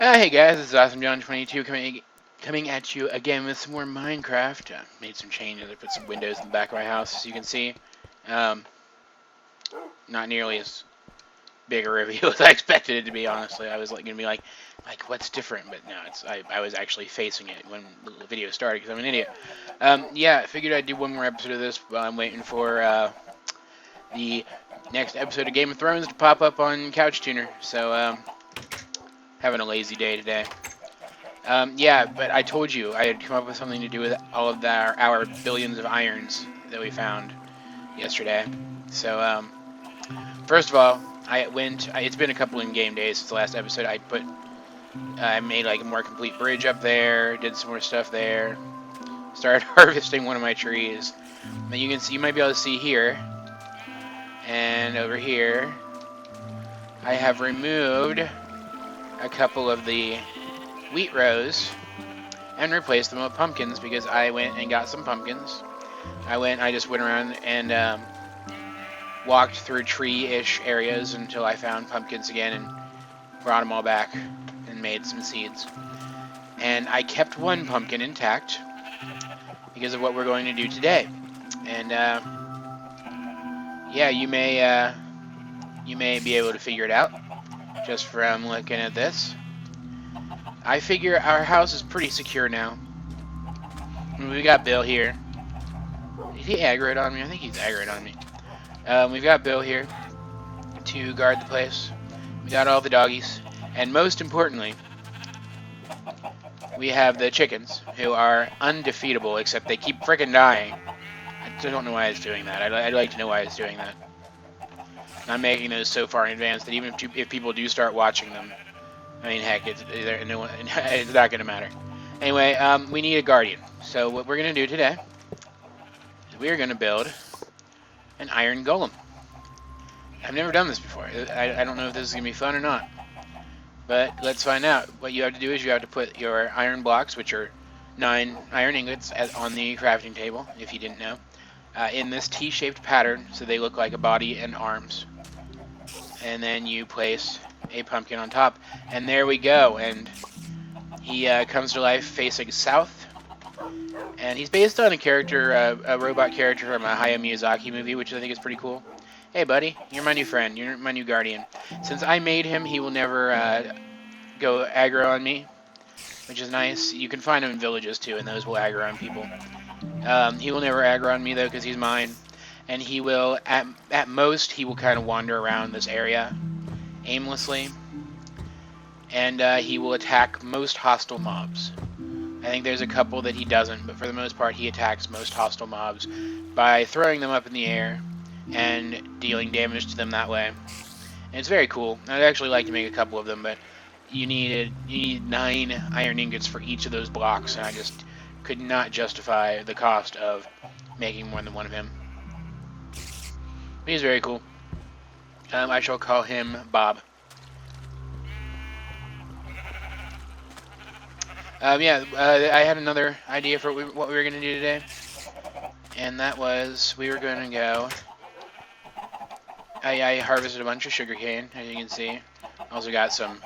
Hey guys, this is AwesomeJohn 22 coming at you again with some more Minecraft. Made some changes. I put some windows in the back of my house, as you can see. Um, Not nearly as big a review as I expected it to be. Honestly, I was gonna be like, what's different? But no, I was actually facing it when the video started because I'm an idiot. Yeah, I figured I'd do one more episode of this while I'm waiting for the next episode of Game of Thrones to pop up on Couch Tuner. So having a lazy day today. Yeah, but I told you I had come up with something to do with all of our billions of irons that we found yesterday. So, first of all, it's been a couple in-game days since the last episode. I made like a more complete bridge up there, did some more stuff there, started harvesting one of my trees. Now you might be able to see here, and over here, I have removed a couple of the wheat rows and replaced them with pumpkins because I went and got some pumpkins. I just went around and walked through tree-ish areas until I found pumpkins again and brought them all back and made some seeds. And I kept one pumpkin intact because of what we're going to do today. And yeah, you may be able to figure it out just from looking at this. I figure our house is pretty secure now. We got Bill here. Is he aggroed on me? I think he's aggroed on me. We've got Bill here to guard the place. We got all the doggies. And most importantly, we have the chickens, who are undefeatable, except they keep frickin' dying. I don't know why it's doing that. I'd like to know why it's doing that. I'm making those so far in advance that even if people do start watching them, I mean, heck, it's not going to matter. Anyway, we need a guardian. So what we're going to do today is we're going to build an iron golem. I've never done this before. I don't know if this is going to be fun or not. But let's find out. What you have to do is you have to put your iron blocks, which are 9 iron ingots, on the crafting table, if you didn't know, in this T-shaped pattern, so they look like a body and arms. And then you place a pumpkin on top, and there we go. And he comes to life facing south, and he's based on a robot character from a Hayao Miyazaki movie, which I think is pretty cool. Hey buddy, you're my new friend, you're my new guardian. Since I made him, he will never go aggro on me, which is nice. You can find him in villages too, and those will aggro on people. He will never aggro on me though, because he's mine. And he will, at most, he will kind of wander around this area aimlessly, and he will attack most hostile mobs. I think there's a couple that he doesn't, but for the most part he attacks most hostile mobs by throwing them up in the air and dealing damage to them that way. And it's very cool. I'd actually like to make a couple of them, but you need 9 iron ingots for each of those blocks, and I just could not justify the cost of making more than one of him. But he's very cool. I shall call him Bob. Yeah, I had another idea for what we were going to do today. And that was, we were going to go... I harvested a bunch of sugarcane, as you can see. Also got some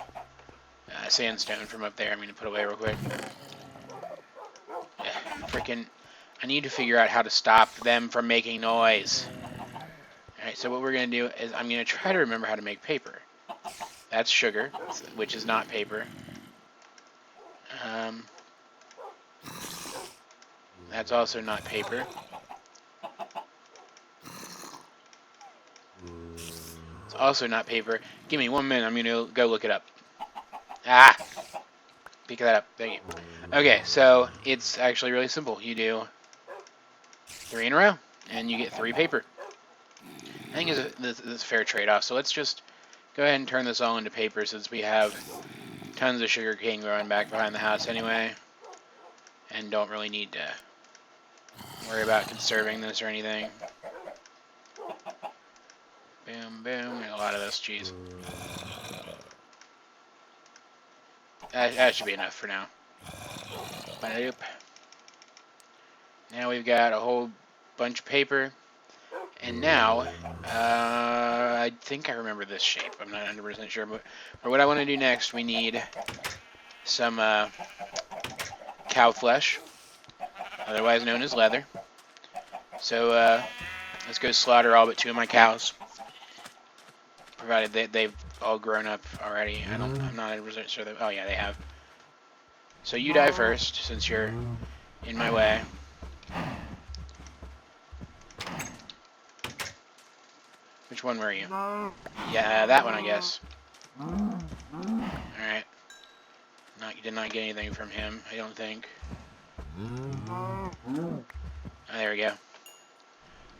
sandstone from up there I'm going to put away real quick. Freaking... I need to figure out how to stop them from making noise. Alright, so what we're going to do is I'm going to try to remember how to make paper. That's sugar, which is not paper. That's also not paper. It's also not paper. Give me 1 minute, I'm going to go look it up. Ah! Pick that up, thank you. Okay, so it's actually really simple. You do 3 in a row, and you get 3 paper. I think it's a fair trade-off. So let's just go ahead and turn this all into paper since we have tons of sugar cane growing back behind the house anyway. And don't really need to worry about conserving this or anything. Boom, boom. A lot of this, jeez. That should be enough for now. Boop. Now we've got a whole bunch of paper. And now, I think I remember this shape. I'm not 100% sure, but for what I want to do next, we need some cow flesh, otherwise known as leather. So let's go slaughter all but 2 of my cows, provided they've all grown up already. I'm not sure that. Oh yeah, they have. So you die first, since you're in my way. Which one were you? Yeah, that one, I guess. Alright. You did not get anything from him, I don't think. Oh, there we go.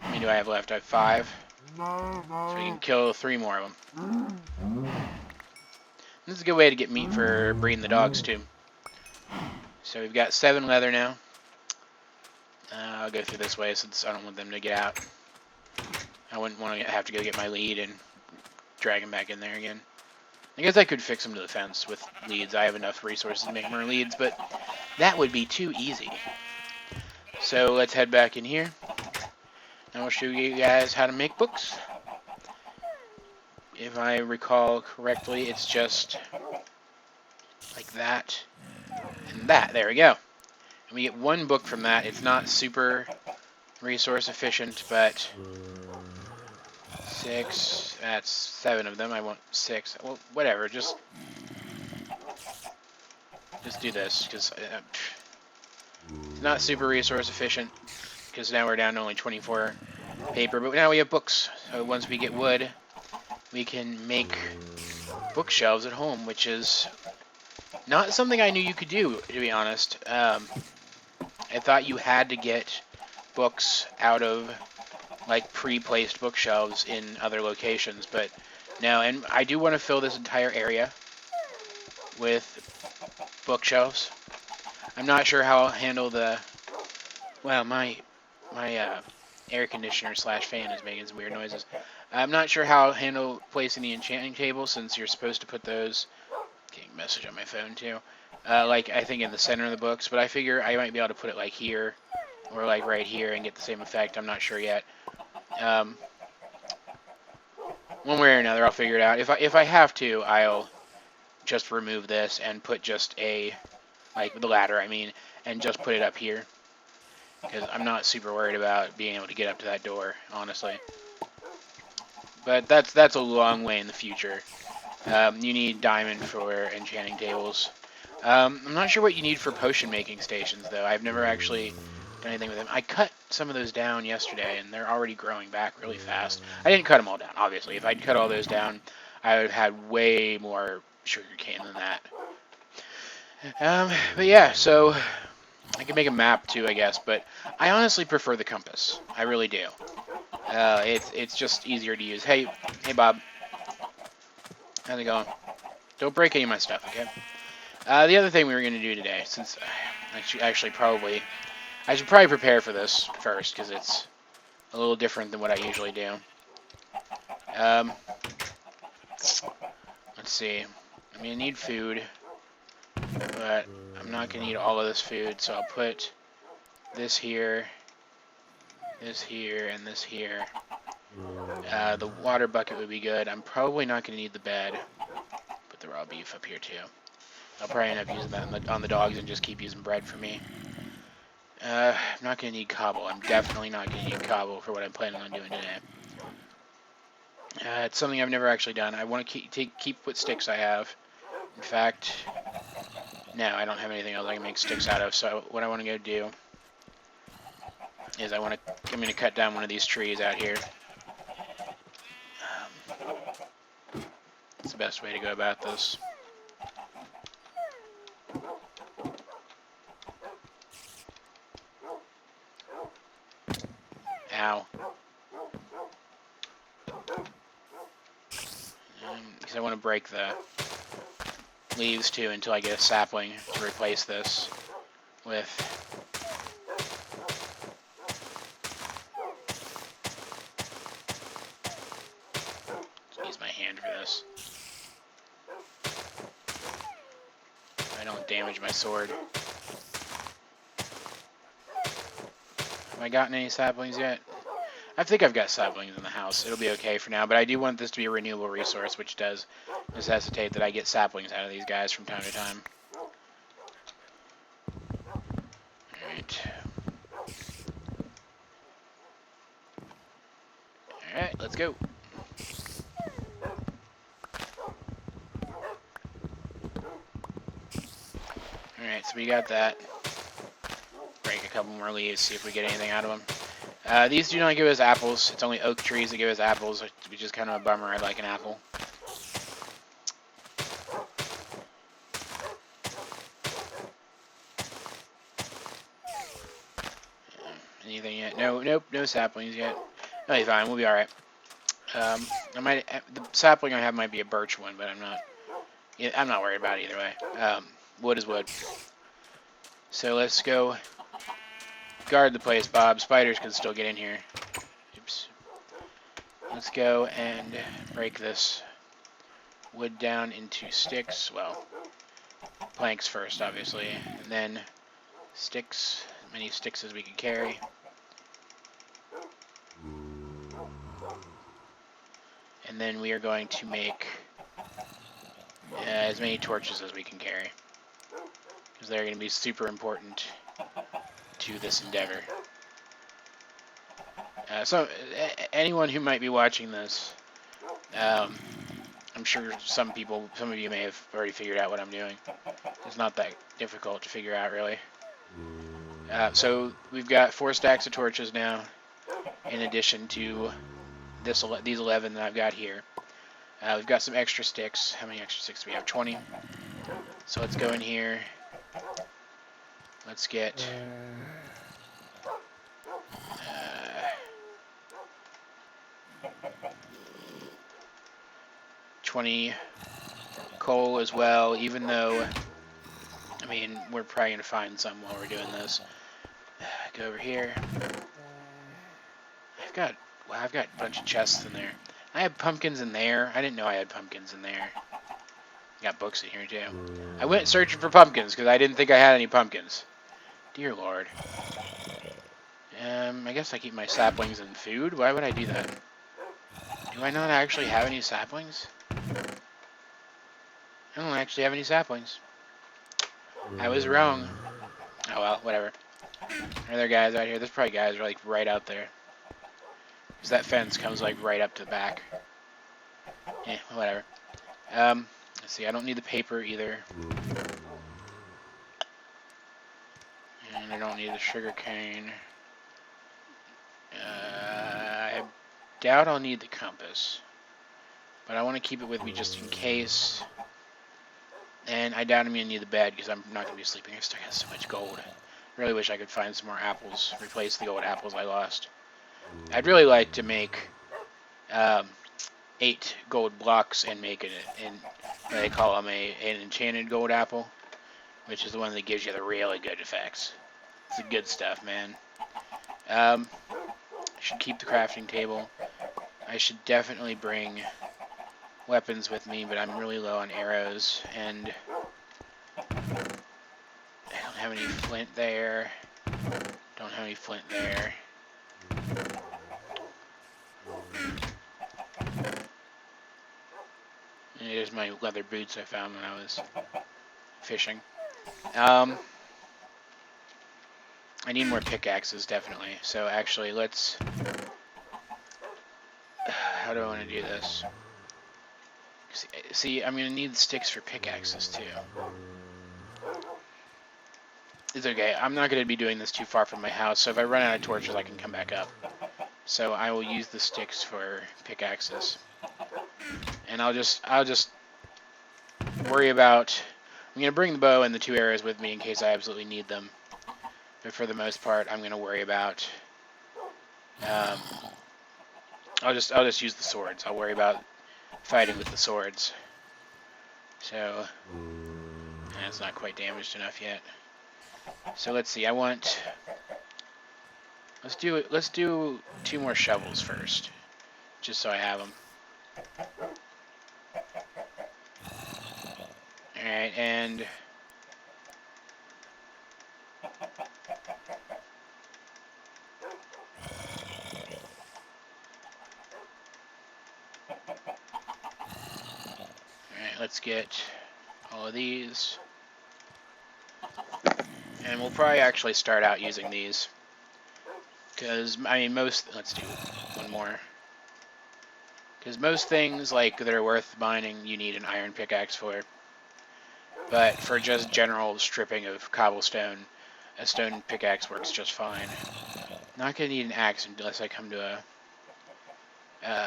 How many do I have left? I have 5. So we can kill 3 more of them. This is a good way to get meat for breeding the dogs, too. So we've got 7 leather now. I'll go through this way since I don't want them to get out. I wouldn't want to have to go get my lead and drag him back in there again. I guess I could fix him to the fence with leads. I have enough resources to make more leads, but that would be too easy. So let's head back in here. And I'll show you guys how to make books. If I recall correctly, it's just like that and that. There we go. And we get 1 book from that. It's not super resource efficient, but 6, that's 7 of them. I want 6. Well, whatever, just do this, because it's not super resource efficient, because now we're down to only 24 paper, but now we have books. So once we get wood, we can make bookshelves at home, which is not something I knew you could do, to be honest. I thought you had to get books out of like pre-placed bookshelves in other locations, but no. And I do want to fill this entire area with bookshelves. I'm not sure how I'll handle the, well, my air conditioner / fan is making some weird noises. I'm not sure how I'll handle placing the enchanting table, since you're supposed to put those, getting a message on my phone too, like I think in the center of the books, but I figure I might be able to put it like here or like right here and get the same effect. I'm not sure yet. One way or another, I'll figure it out. If I have to, I'll just remove this and put just a, like the ladder, I mean, and just put it up here, because I'm not super worried about being able to get up to that door, honestly. But that's a long way in the future. You need diamond for enchanting tables. I'm not sure what you need for potion making stations, though. I've never actually done anything with them. I cut some of those down yesterday, and they're already growing back really fast. I didn't cut them all down, obviously. If I'd cut all those down, I would have had way more sugarcane than that. But yeah, so I can make a map too, I guess, but I honestly prefer the compass. I really do. It's just easier to use. Hey Bob. How's it going? Don't break any of my stuff, okay? The other thing we were going to do today, since I should probably prepare for this first, because it's a little different than what I usually do. Let's see. I'm going to need food, but I'm not going to need all of this food, so I'll put this here, and this here. The water bucket would be good. I'm probably not going to need the bed. Put the raw beef up here too. I'll probably end up using that on the dogs and just keep using bread for me. I'm not going to need cobble. I'm definitely not going to need cobble for what I'm planning on doing today. It's something I've never actually done. I want to keep what sticks I have. In fact, no, I don't have anything else I can make sticks out of. So what I want to go do is I'm going to cut down one of these trees out here. It's the best way to go about this. Ow. Because I want to break the leaves too until I get a sapling to replace this with. Let's use my hand for this. I don't damage my sword. Have I gotten any saplings yet? I think I've got saplings in the house. It'll be okay for now, but I do want this to be a renewable resource, which does necessitate that I get saplings out of these guys from time to time. Alright. Alright, let's go. Alright, so we got that. Break a couple more leaves, see if we get anything out of them. These do not give us apples. It's only oak trees that give us apples, which is kind of a bummer. I'd like an apple. Anything yet? No, nope, no saplings yet. That'll be fine. We'll be all right. The sapling I have might be a birch one, but I'm not worried about it either way. Wood is wood. So let's go guard the place, Bob. Spiders can still get in here. Oops. Let's go and break this wood down into sticks. Well, planks first, obviously, and then sticks. As many sticks as we can carry. And then we are going to make as many torches as we can carry, because they're going to be super important to this endeavor. So anyone who might be watching this, I'm sure some of you may have already figured out what I'm doing. It's not that difficult to figure out, really. So we've got 4 stacks of torches now, in addition to these 11 that I've got here. We've got some extra sticks. How many extra sticks do we have? 20. So let's go in here. Let's get 20 coal as well, even though, I mean, we're probably going to find some while we're doing this. Go over here. I've got a bunch of chests in there. I have pumpkins in there. I didn't know I had pumpkins in there. Got books in here too. I went searching for pumpkins because I didn't think I had any pumpkins. Dear Lord. I guess I keep my saplings in food. Why would I do that? Do I not actually have any saplings? I don't actually have any saplings. I was wrong. Oh well, whatever. Are there guys out here? There's probably guys like right out there. Because that fence comes like right up to the back. Yeah, whatever. Let's see, I don't need the paper either. And I don't need the sugar cane. I doubt I'll need the compass. But I want to keep it with me just in case. And I doubt I'm going to need the bed because I'm not going to be sleeping. I still got so much gold. Really wish I could find some more apples. Replace the old apples I lost. I'd really like to make 8 gold blocks and make it they call them an enchanted gold apple, which is the one that gives you the really good effects. It's the good stuff, man. I should keep the crafting table. I should definitely bring weapons with me, but I'm really low on arrows, and I don't have any flint there. Don't have any flint there. And here's my leather boots I found when I was fishing. I need more pickaxes, definitely. So actually, let's... How do I want to do this? See, I'm going to need sticks for pickaxes, too. It's okay. I'm not going to be doing this too far from my house, so if I run out of torches, I can come back up. So I will use the sticks for pickaxes. And I'll just worry about... I'm going to bring the bow and the 2 arrows with me in case I absolutely need them. But for the most part, I'm going to worry about... I'll just use the swords. I'll worry about fighting with the swords. So... it's not quite damaged enough yet. So let's see, let's do 2 more shovels first. Just so I have them. Alright, and... Alright, let's get all of these. And we'll probably actually start out using these. Because, I mean, let's do one more. Because most things, like, that are worth mining, you need an iron pickaxe for. But for just general stripping of cobblestone, a stone pickaxe works just fine. Not gonna need an axe unless I come to a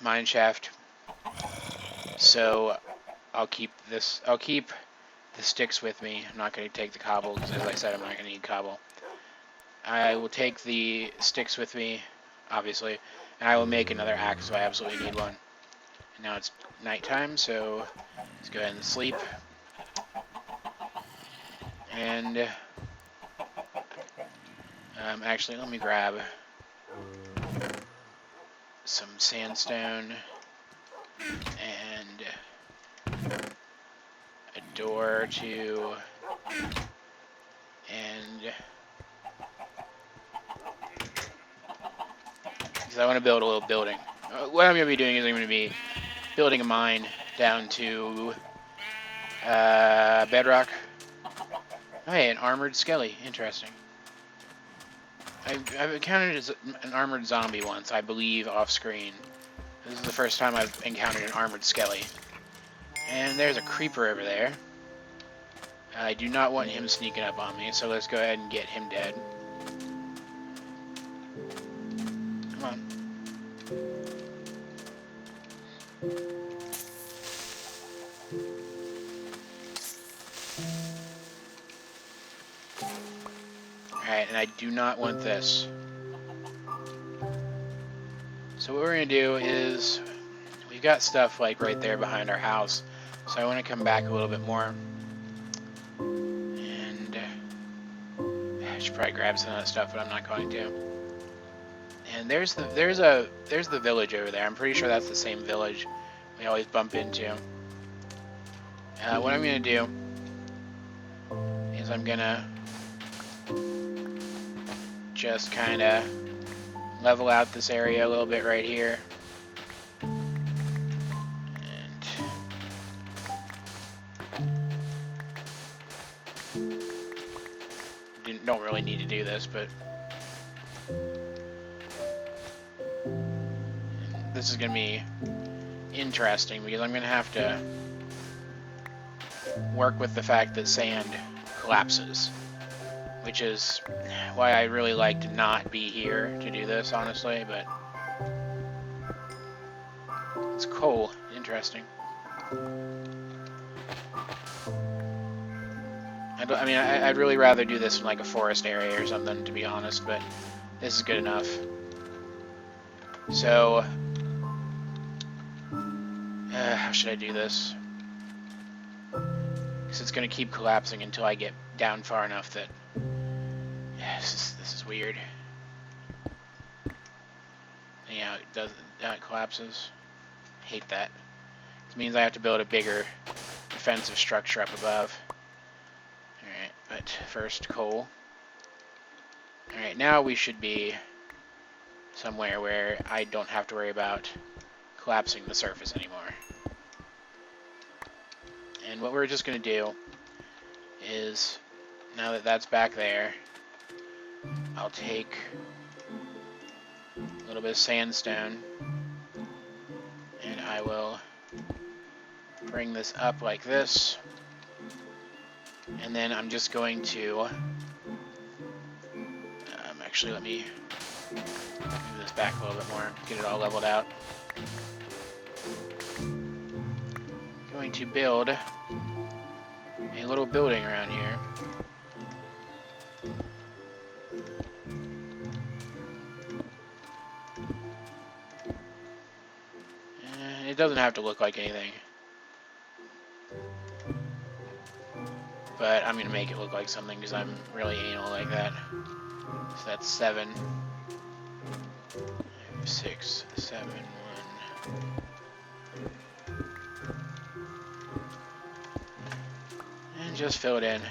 mine shaft. So I'll keep the sticks with me. I'm not gonna take the cobble because, as I said, I'm not gonna need cobble. I will take the sticks with me, obviously, and I will make another axe if I absolutely need one. And now it's nighttime, so let's go ahead and sleep. And actually, let me grab some sandstone and a door or two, and because I want to build a little building. What I'm going to be doing is I'm going to be building a mine down to bedrock. Oh, hey, an armored skelly. Interesting. I've encountered an armored zombie once, I believe, off screen. This is the first time I've encountered an armored skelly. And there's a creeper over there. I do not want him sneaking up on me, so let's go ahead and get him dead. Come on. Alright, and I do not want this. So what we're going to do is, we've got stuff like right there behind our house, so I want to come back a little bit more. And I should probably grab some of that stuff, but I'm not going to. And there's the village over there. I'm pretty sure that's the same village we always bump into. What I'm going to do is I'm going to just kind of level out this area a little bit right here. And don't really need to do this, but this is going to be interesting because I'm going to have to work with the fact that sand collapses, which is why I really like to not be here to do this, honestly, but it's cool. Interesting. I mean, I'd really rather do this in like a forest area or something, to be honest, but this is good enough. So, how should I do this? Because it's going to keep collapsing until I get down far enough that... Yeah, this is weird. Yeah, it collapses. Hate that. This means I have to build a bigger defensive structure up above. Alright, but first coal. Alright, now we should be somewhere where I don't have to worry about collapsing the surface anymore. And what we're just going to do is, now that that's back there, I'll take a little bit of sandstone and I will bring this up like this, and then I'm just going to actually let me move this back a little bit more, get it all leveled out. Going to build a little building around here. It doesn't have to look like anything, but I'm going to make it look like something because I'm really anal like that. So that's 7, 6, 7, 1. And just fill it in.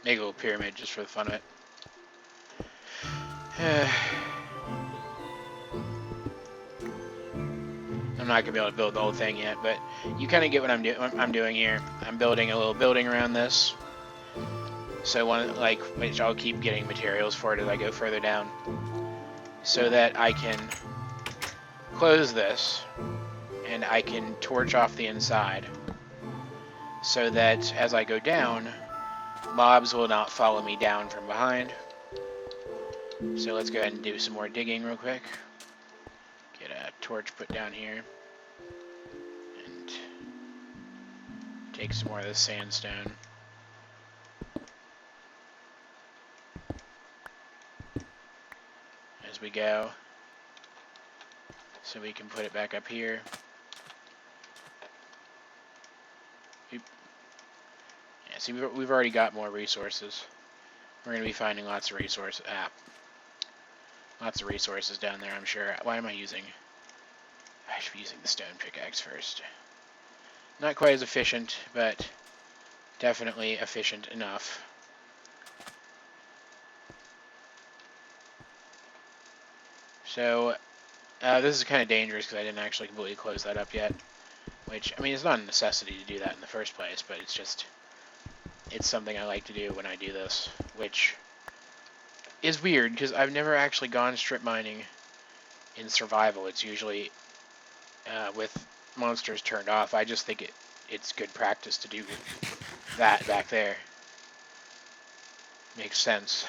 Make a little pyramid just for the fun of it. not gonna be able to build the whole thing yet, but you kind of get what I'm doing here. I'm building a little building around this. So which I'll keep getting materials for it as I go further down, so that I can close this and I can torch off the inside, so that as I go down, mobs will not follow me down from behind. So let's go ahead and do some more digging real quick. Get a torch put down here. And take some more of this sandstone. As we go. So we can put it back up here. Oop. Yeah, see, we've already got more resources. We're going to be finding lots of resources. Lots of resources down there, I'm sure. Why am I using... I should be using the stone pickaxe first. Not quite as efficient, but definitely efficient enough. So, this is kind of dangerous because I didn't actually completely close that up yet. Which, I mean, it's not a necessity to do that in the first place, but it's something I like to do when I do this, which is weird because I've never actually gone strip mining in survival. It's usually with monsters turned off. I just think it's good practice to do that back there. Makes sense.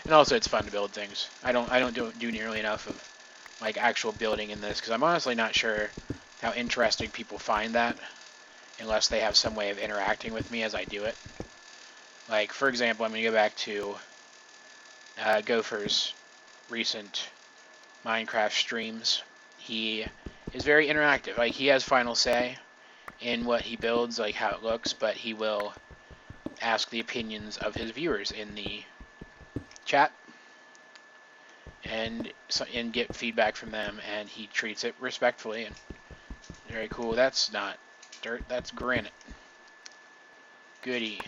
And also it's fun to build things. I don't do nearly enough of like actual building in this because I'm honestly not sure how interesting people find that unless they have some way of interacting with me as I do it. Like, for example, I'm going to go back to Gopher's recent Minecraft streams. He is very interactive. Like, he has final say in what he builds, like how it looks, but he will ask the opinions of his viewers in the chat and get feedback from them, and he treats it respectfully and very cool. That's not dirt, that's granite. Goody.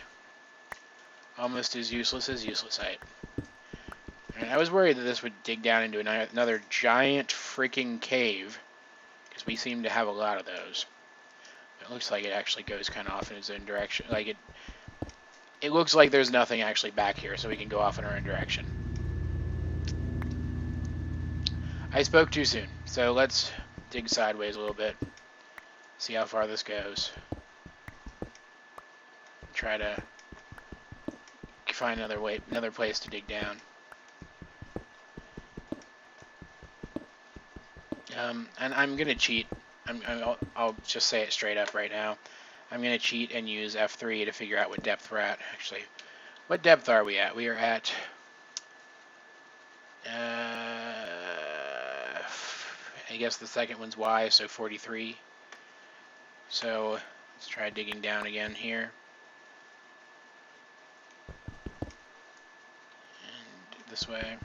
Almost as useless as uselessite. And I was worried that this would dig down into another giant freaking cave, because we seem to have a lot of those. It looks like it actually goes kind of off in its own direction. Like it looks like there's nothing actually back here, so we can go off in our own direction. I spoke too soon, so let's dig sideways a little bit. See how far this goes. Try to find another place to dig down. And I'm gonna cheat. I'll just say it straight up right now. I'm gonna cheat and use F3 to figure out what depth we're at. Actually, what depth are we at? We are at I guess the second one's Y, so 43. So let's try digging down again here. And this way.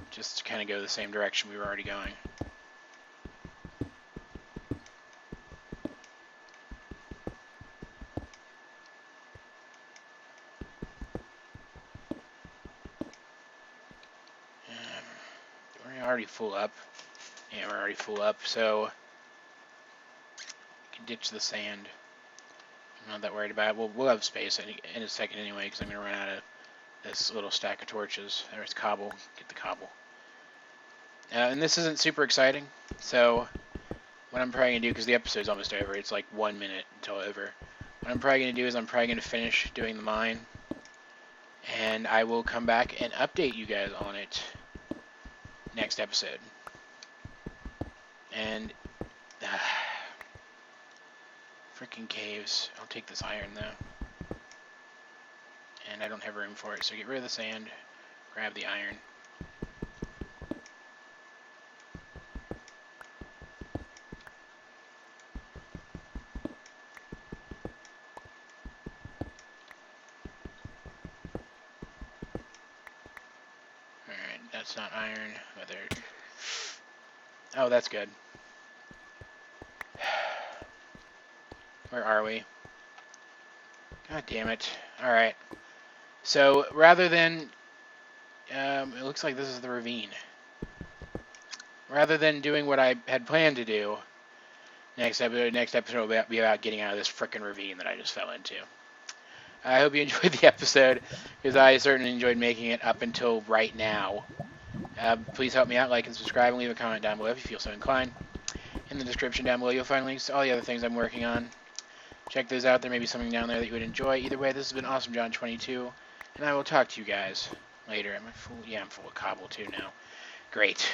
Just to kind of go the same direction we were already going. We're already full up. Yeah, we're already full up, so we can ditch the sand. I'm not that worried about it. We'll have space in a second anyway, because I'm going to run out of this little stack of torches. There's cobble. Get the cobble. And this isn't super exciting, so what I'm probably going to do, because the episode's almost over, it's like 1 minute until over. What I'm probably going to do is I'm probably going to finish doing the mine, and I will come back and update you guys on it next episode. And freaking caves. I'll take this iron though. And I don't have room for it, so get rid of the sand, grab the iron. Alright, that's not iron. Oh, that's good. Where are we? God damn it. Alright. So, rather than... it looks like this is the ravine. rather than doing what I had planned to do, next episode will be about getting out of this frickin' ravine that I just fell into. I hope you enjoyed the episode, because I certainly enjoyed making it up until right now. Please help me out, like and subscribe, and leave a comment down below if you feel so inclined. In the description down below, you'll find links to all the other things I'm working on. Check those out. There may be something down there that you would enjoy. Either way, this has been AwesomeJohn22, and I will talk to you guys later. Am I full? Yeah, I'm full of cobble too now. Great.